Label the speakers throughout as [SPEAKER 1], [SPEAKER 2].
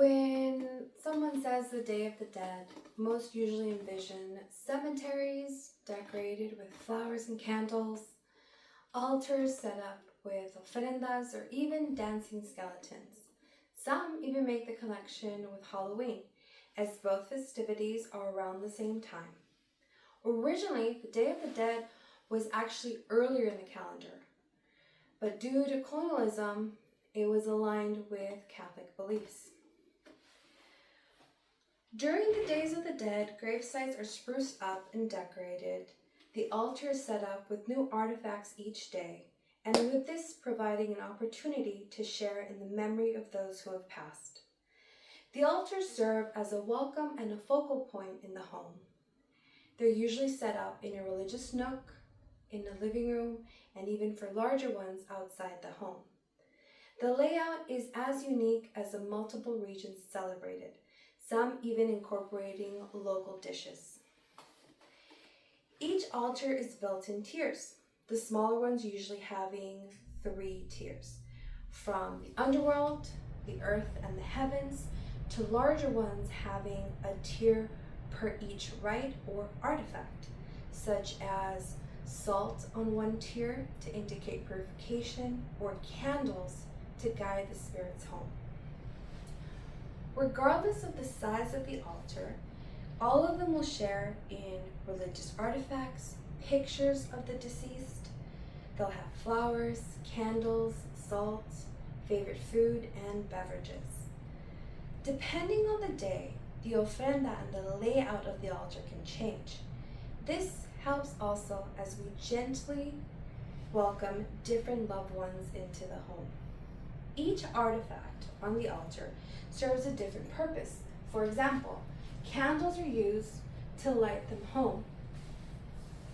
[SPEAKER 1] When someone says the Day of the Dead, most usually envision cemeteries decorated with flowers and candles, altars set up with ofrendas or even dancing skeletons. Some even make the connection with Halloween, as both festivities are around the same time. Originally, the Day of the Dead was actually earlier in the calendar, but due to colonialism, it was aligned with Catholic beliefs. During the Days of the Dead, gravesites are spruced up and decorated. The altar is set up with new artifacts each day, and with this providing an opportunity to share in the memory of those who have passed. The altars serve as a welcome and a focal point in the home. They're usually set up in a religious nook, in the living room, and even for larger ones outside the home. The layout is as unique as the multiple regions celebrated, some even incorporating local dishes. Each altar is built in tiers, the smaller ones usually having 3 tiers, from the underworld, the earth, and the heavens, to larger ones having a tier per each rite or artifact, such as salt on one tier to indicate purification, or candles to guide the spirits home. Regardless of the size of the altar, all of them will share in religious artifacts, pictures of the deceased. They'll have flowers, candles, salt, favorite food, and beverages. Depending on the day, the ofrenda and the layout of the altar can change. This helps also as we gently welcome different loved ones into the home. Each artifact on the altar serves a different purpose. For example, candles are used to light them home.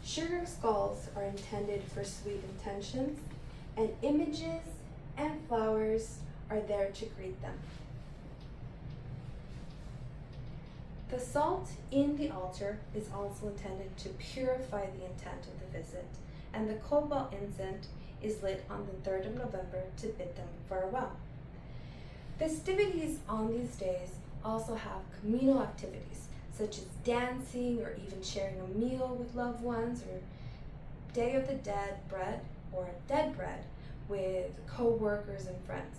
[SPEAKER 1] Sugar skulls are intended for sweet intentions, and images and flowers are there to greet them. The salt in the altar is also intended to purify the intent of the visit, and the cobalt incense is lit on the 3rd of November to bid them farewell. Festivities on these days also have communal activities, such as dancing or even sharing a meal with loved ones, or Day of the Dead bread or dead bread with co-workers and friends.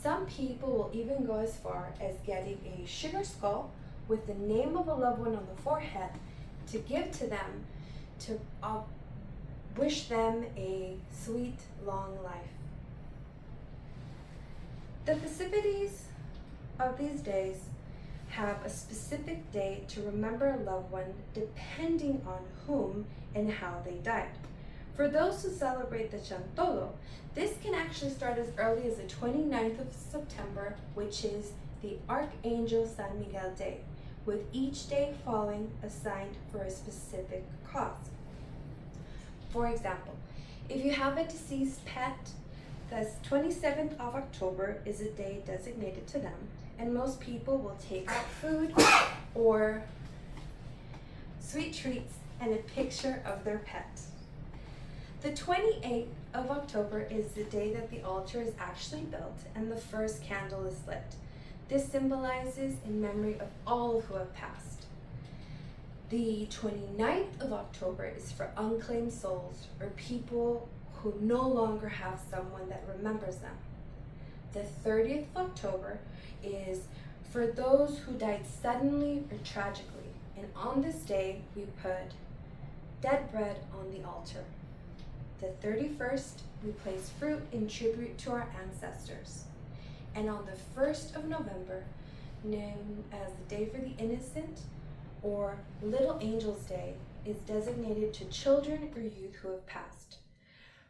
[SPEAKER 1] Some people will even go as far as getting a sugar skull with the name of a loved one on the forehead to give to them to wish them a sweet, long life. The festivities of these days have a specific day to remember a loved one depending on whom and how they died. For those who celebrate the Chantolo, this can actually start as early as the 29th of September, which is the Archangel San Miguel Day, with each day falling assigned for a specific cause. For example, if you have a deceased pet, the 27th of October is a day designated to them, and most people will take out food or sweet treats and a picture of their pet. The 28th of October is the day that the altar is actually built and the first candle is lit. This symbolizes in memory of all who have passed. The 29th of October is for unclaimed souls, or people who no longer have someone that remembers them. The 30th of October is for those who died suddenly or tragically, and on this day we put dead bread on the altar. The 31st, we place fruit in tribute to our ancestors. And on the 1st of November, known as the Day for the Innocent, or Little Angels Day, is designated to children or youth who have passed.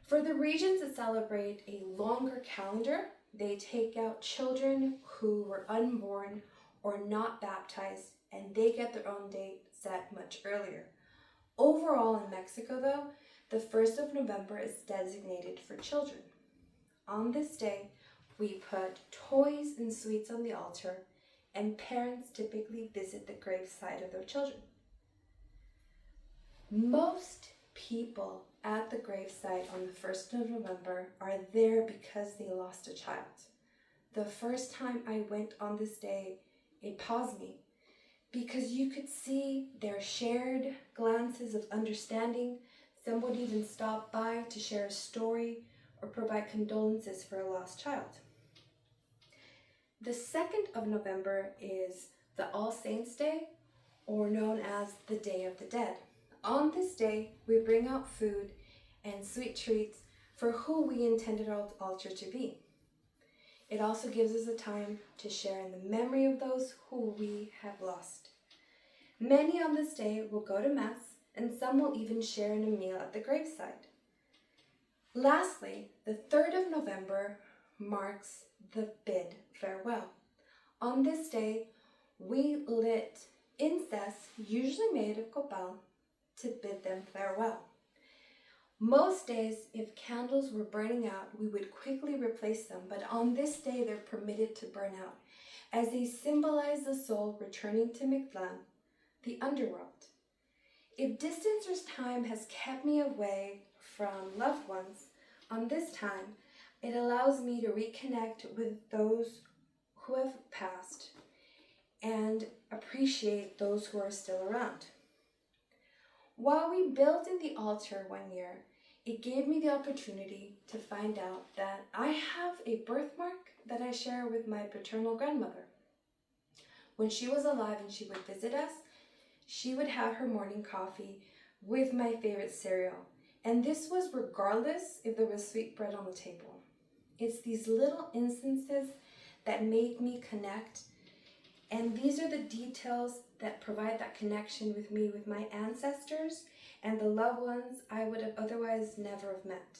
[SPEAKER 1] For the regions that celebrate a longer calendar, they take out children who were unborn or not baptized, and they get their own date set much earlier. Overall in Mexico though, the 1st of November is designated for children. On this day, we put toys and sweets on the altar, and parents typically visit the gravesite of their children. Most people at the gravesite on the 1st of November are there because they lost a child. the first time I went on this day, it paused me because you could see their shared glances of understanding. Some would even stop by to share a story or provide condolences for a lost child. The 2nd of November is the All Saints' Day, or known as the Day of the Dead. On this day, we bring out food and sweet treats for who we intended our altar to be. It also gives us a time to share in the memory of those who we have lost. Many on this day will go to Mass, and some will even share in a meal at the graveside. Lastly, the 3rd of November marks the bid farewell. On this day, we lit incense, usually made of copal, to bid them farewell. Most days, if candles were burning out, we would quickly replace them, but on this day they're permitted to burn out, as they symbolize the soul returning to Mictlán, the underworld. If distance or time has kept me away from loved ones, on this time, it allows me to reconnect with those who have passed and appreciate those who are still around. While we built in the altar one year, it gave me the opportunity to find out that I have a birthmark that I share with my paternal grandmother. When she was alive and she would visit us, she would have her morning coffee with my favorite cereal. And this was regardless if there was sweet bread on the table. It's these little instances that make me connect. And these are the details that provide that connection with me, with my ancestors, and the loved ones I would have otherwise never have met.